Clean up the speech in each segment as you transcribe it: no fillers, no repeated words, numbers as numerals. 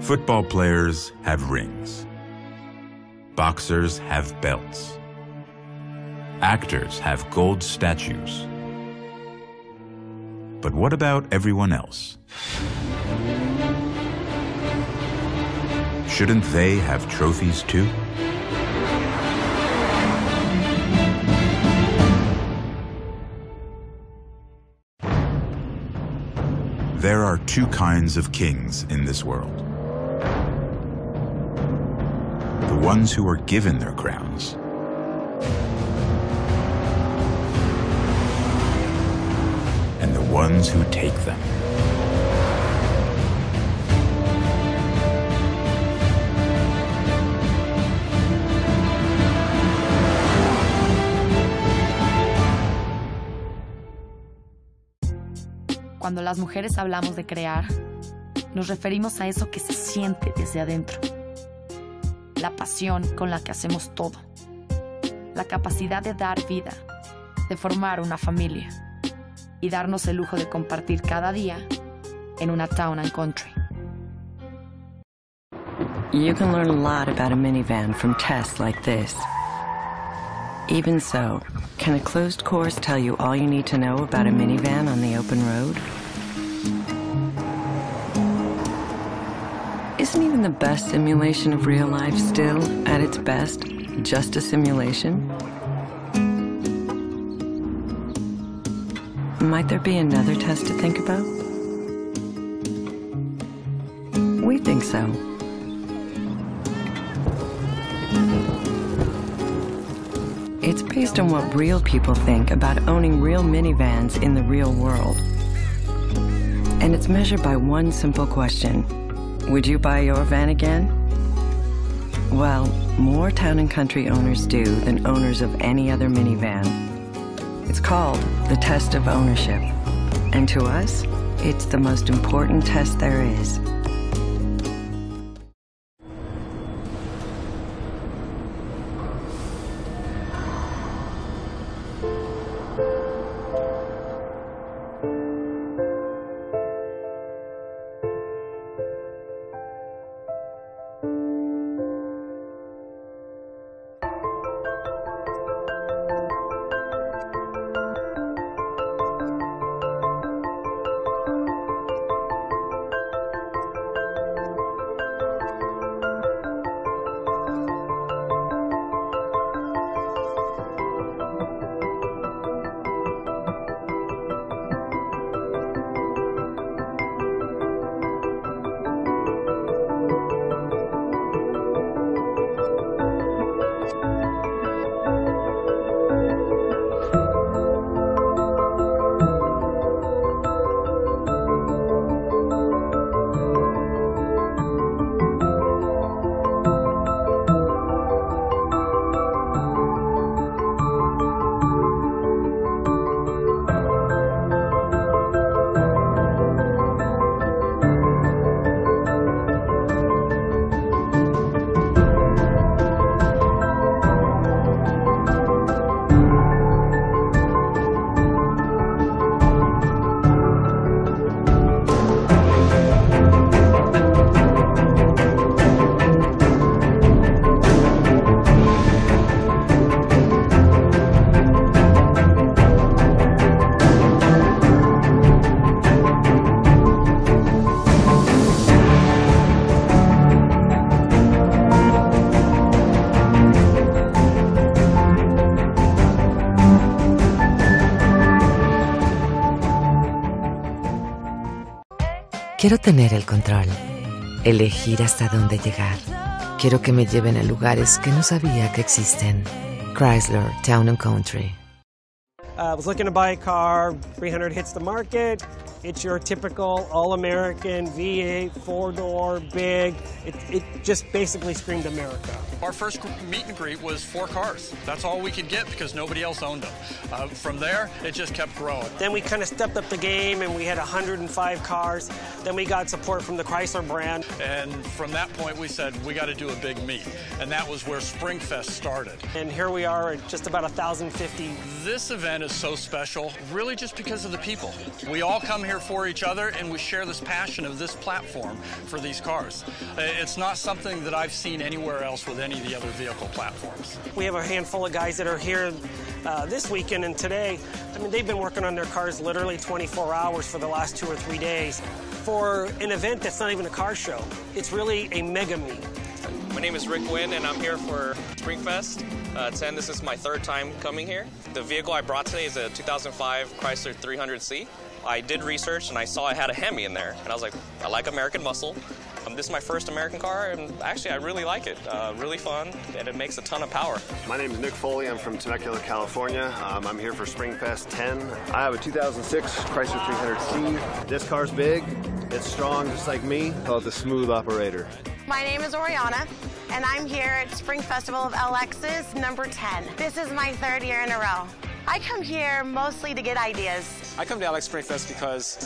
Football players have rings. Boxers have belts. Actors have gold statues. But what about everyone else? Shouldn't they have trophies too? There are two kinds of kings in this world. The ones who are given their crowns, and the ones who take them. Cuando las mujeres hablamos de crear, nos referimos a eso que se siente desde adentro. La pasión con la que hacemos todo. La capacidad de dar vida, de formar una familia y darnos el lujo de compartir cada día en una town and country. You can learn a lot about a minivan from tests like this. Even so, can a closed course tell you all you need to know about a minivan on the open road? Isn't even the best simulation of real life still, at its best, just a simulation? Might there be another test to think about? We think so. It's based on what real people think about owning real minivans in the real world. And it's measured by one simple question. Would you buy your van again? Well, more town and country owners do than owners of any other minivan. It's called the test of ownership. And to us, it's the most important test there is. Quiero tener el control, elegir hasta dónde llegar. Quiero que me lleven a lugares que no sabía que existen. Chrysler Town and Country. Was looking to buy a car, 300 hits the market. It's your typical all-American V8, four-door, big. It just basically screamed America. Our first meet and greet was 4 cars. That's all we could get because nobody else owned them. From there, it just kept growing. Then we kind of stepped up the game and we had 105 cars. Then we got support from the Chrysler brand. And from that point, we said, we got to do a big meet. And that was where Springfest started. And here we are at just about 1,050. This event is so special, really just because of the people. We all come here here for each other, and we share this passion of this platform for these cars. It's not something that I've seen anywhere else with any of the other vehicle platforms. We have a handful of guys that are here this weekend and today. I mean, they've been working on their cars literally 24 hours for the last 2 or 3 days for an event that's not even a car show. It's really a mega meet. My name is Rick Wynn, and I'm here for Springfest 10. This is my 3rd time coming here. The vehicle I brought today is a 2005 Chrysler 300C. I did research, and I saw it had a Hemi in there, and I was like, I like American muscle. This is my first American car, and actually I really like it. Really fun, and it makes a ton of power. My name is Nick Foley. I'm from Temecula, California. I'm here for Springfest 10. I have a 2006 Chrysler 300C. This car's big, it's strong, just like me. Call it the Smooth Operator. My name is Oriana, and I'm here at Spring Festival of LX's number 10. This is my 3rd year in a row. I come here mostly to get ideas. I come to LX Springfest because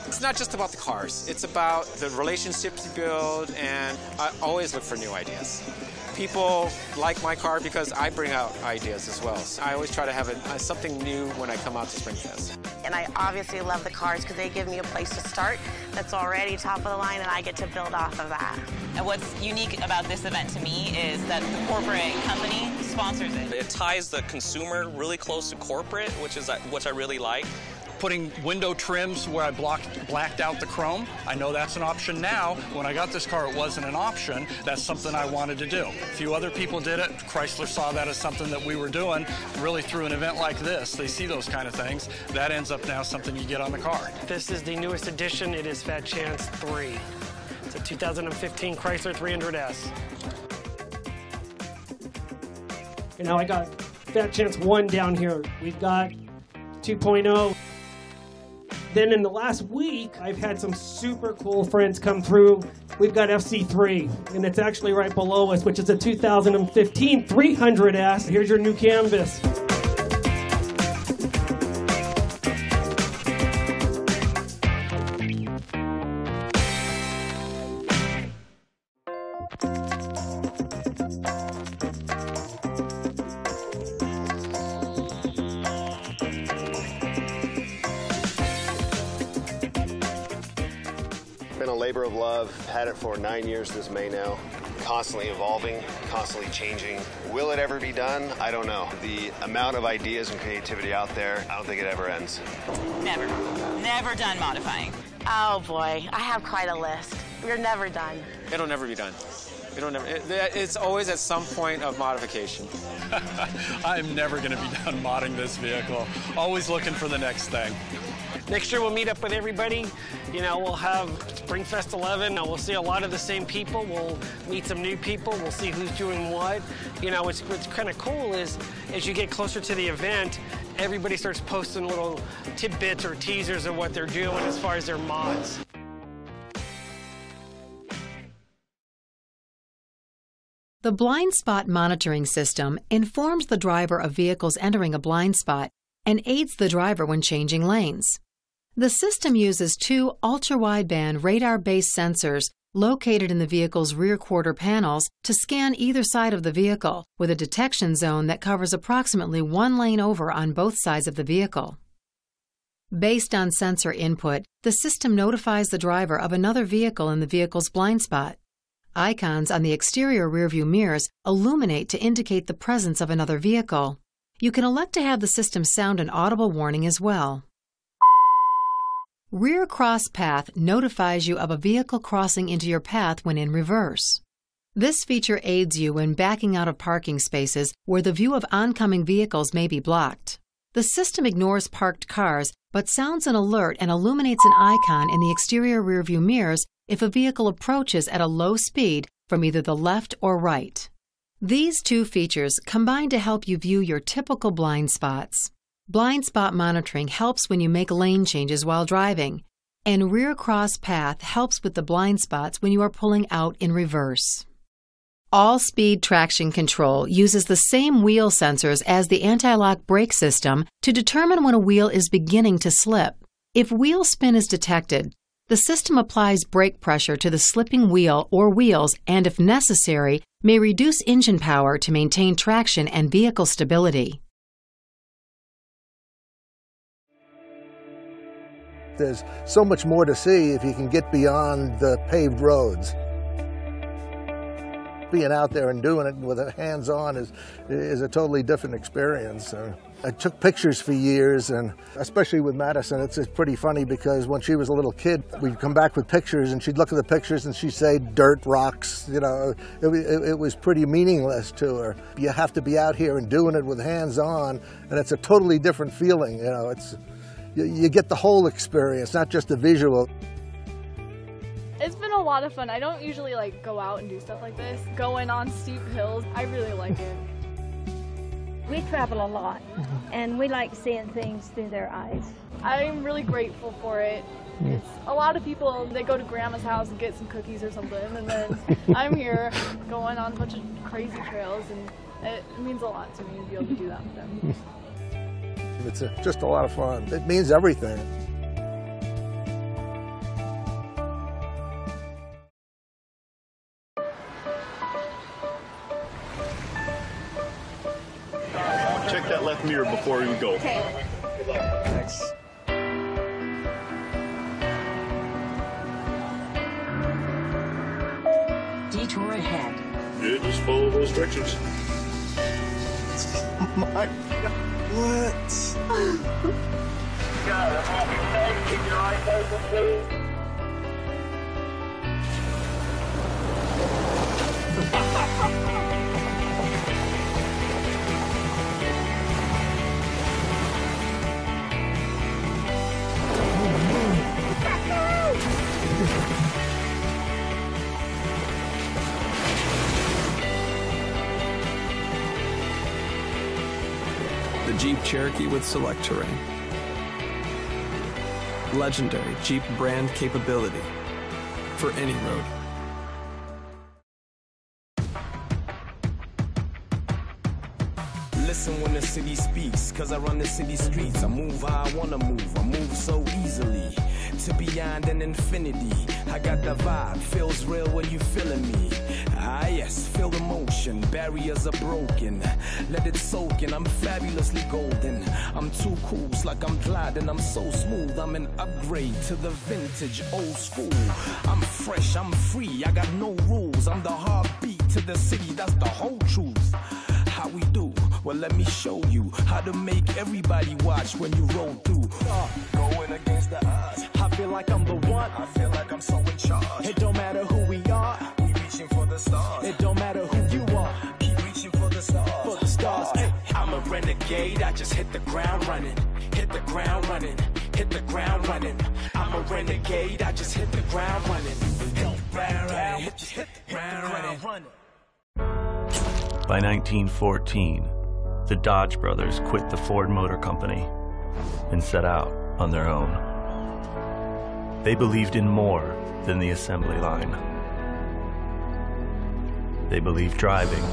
it's not just about the cars. It's about the relationships you build, and I always look for new ideas. People like my car because I bring out ideas as well. So I always try to have something new when I come out to Springfest. And I obviously love the cars because they give me a place to start that's already top of the line, and I get to build off of that. And what's unique about this event to me is that the corporate company sponsors it. It ties the consumer really close to corporate, which I really like. Putting window trims where I blacked out the chrome. I know that's an option now. When I got this car, it wasn't an option. That's something I wanted to do. A few other people did it. Chrysler saw that as something that we were doing really through an event like this. They see those kind of things. That ends up now something you get on the car. This is the newest edition. It is Fat Chance 3. It's a 2015 Chrysler 300S. And now I got Fat Chance 1 down here. We've got 2.0. Then in the last week, I've had some super cool friends come through. We've got FC3, and it's actually right below us, which is a 2015 300S. Here's your new canvas. Been a labor of love. Had it for 9 years this May now. Constantly evolving, constantly changing. Will it ever be done? I don't know. The amount of ideas and creativity out there, I don't think it ever ends. Never. Never done modifying. Oh boy, I have quite a list. We're never done. It'll never be done. It's always at some point of modification. I'm never going to be done modding this vehicle. Always looking for the next thing. Next year we'll meet up with everybody. You know, we'll have Springfest 11. We'll see a lot of the same people. We'll meet some new people. We'll see who's doing what. You know, what's kind of cool is as you get closer to the event, everybody starts posting little tidbits or teasers of what they're doing as far as their mods. The blind spot monitoring system informs the driver of vehicles entering a blind spot and aids the driver when changing lanes. The system uses 2 ultra-wideband radar-based sensors located in the vehicle's rear quarter panels to scan either side of the vehicle with a detection zone that covers approximately 1 lane over on both sides of the vehicle. Based on sensor input, the system notifies the driver of another vehicle in the vehicle's blind spot. Icons on the exterior rearview mirrors illuminate to indicate the presence of another vehicle. You can elect to have the system sound an audible warning as well. Rear Cross Path notifies you of a vehicle crossing into your path when in reverse. This feature aids you when backing out of parking spaces where the view of oncoming vehicles may be blocked. The system ignores parked cars but sounds an alert and illuminates an icon in the exterior rearview mirrors if a vehicle approaches at a low speed from either the left or right. These 2 features combine to help you view your typical blind spots. Blind spot monitoring helps when you make lane changes while driving, and Rear Cross Path helps with the blind spots when you are pulling out in reverse. All-speed traction control uses the same wheel sensors as the anti-lock brake system to determine when a wheel is beginning to slip. If wheel spin is detected, the system applies brake pressure to the slipping wheel or wheels and, if necessary, may reduce engine power to maintain traction and vehicle stability. There's so much more to see if you can get beyond the paved roads. Being out there and doing it with hands-on is a totally different experience. I took pictures for years, and especially with Madison, it's pretty funny because when she was a little kid, we'd come back with pictures and she'd look at the pictures and she'd say dirt, rocks, you know, it was pretty meaningless to her. You have to be out here and doing it with hands-on, and it's a totally different feeling, you know. You get the whole experience, not just the visual. It's been a lot of fun. I don't usually go out and do stuff like this. Going on steep hills, I really like it. We travel a lot, and we like seeing things through their eyes. I'm really grateful for it. It's a lot of people, they go to grandma's house and get some cookies or something, and then I'm here going on a bunch of crazy trails, and it means a lot to me to be able to do that with them. It's just a lot of fun. It means everything. Check that left mirror before we go. Okay. Thanks. Detour ahead. Yeah, just follow those directions. My God. What? Keep your eyes open, please. The Jeep Cherokee with Select Terrain. Legendary Jeep brand capability for any road. Listen when the city speaks, cause I run the city streets. I move how I wanna move, I move so easily. To beyond an infinity, I got the vibe, feels real when you feeling me. Ah yes, feel the motion, barriers are broken. Let it soak in, I'm fabulously golden. I'm too cool, it's like I'm gliding, I'm so smooth. I'm an upgrade to the vintage, old school. I'm fresh, I'm free, I got no rules. I'm the heartbeat to the city, that's the whole truth. How we do? Well, let me show you how to make everybody watch when you roll through. Going against the odds. I feel like I'm the one. I feel like I'm so in charge. It don't matter who we are. We reaching for the stars. It don't matter who you are. Keep reaching for the stars. For the stars. Hey, I'm a renegade. I just hit the ground running. Hit the ground running. Hit the ground running. I'm a renegade. I just hit the ground running. Hit the ground running. Hit the ground running. By 1914, the Dodge brothers quit the Ford Motor Company and set out on their own. They believed in more than the assembly line. They believed driving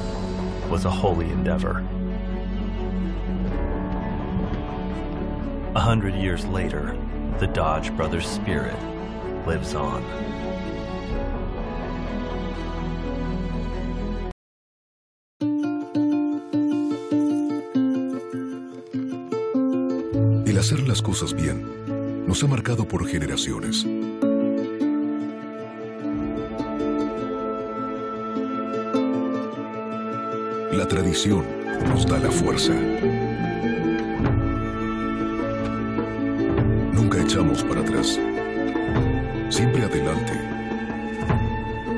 was a holy endeavor. 100 years later, the Dodge brothers' spirit lives on. El hacer las cosas bien nos ha marcado por generaciones. La tradición nos da la fuerza. Nunca echamos para atrás. Siempre adelante.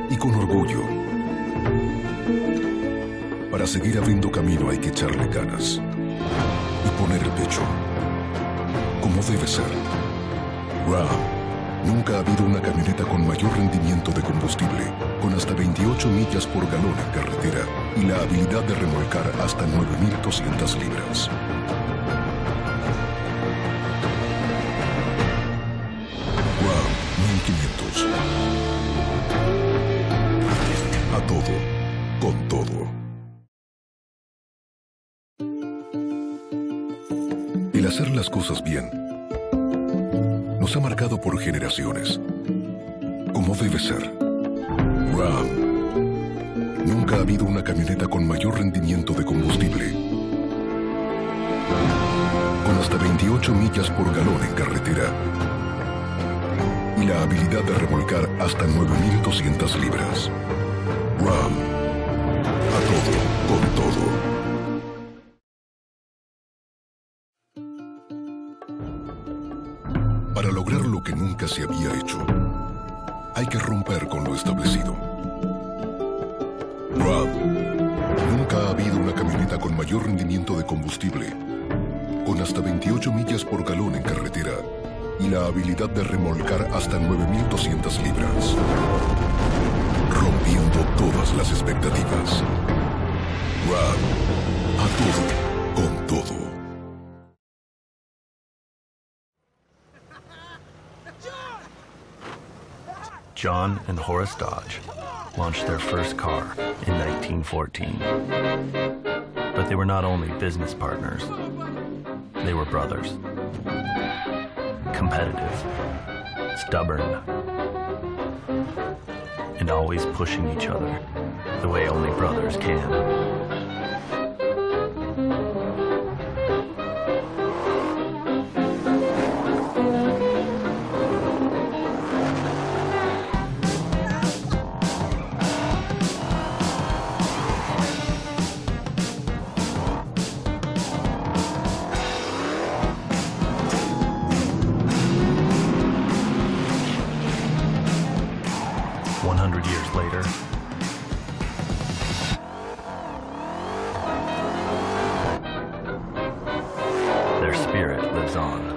Y con orgullo. Para seguir abriendo camino hay que echarle ganas. Y poner el pecho. Como debe ser. Ram. Nunca ha habido una camioneta con mayor rendimiento de combustible, con hasta 28 millas por galón en carretera y la habilidad de remolcar hasta 9.200 libras. Ram 1500. A todo, con todo. El hacer las cosas bien nos ha marcado por generaciones. Como debe ser. Ram. Nunca ha habido una camioneta con mayor rendimiento de combustible. Con hasta 28 millas por galón en carretera y la habilidad de remolcar hasta 9,200 libras. Ram. A todo, con todo. Para lograr lo que nunca se había hecho, hay que romper con lo establecido. Ram. Nunca ha habido una camioneta con mayor rendimiento de combustible, con hasta 28 millas por galón en carretera y la habilidad de remolcar hasta 9,200 libras. Rompiendo todas las expectativas. Ram. A todo, con todo. John and Horace Dodge launched their first car in 1914. But they were not only business partners, they were brothers. Competitive, stubborn, and always pushing each other the way only brothers can. Years later, their spirit lives on.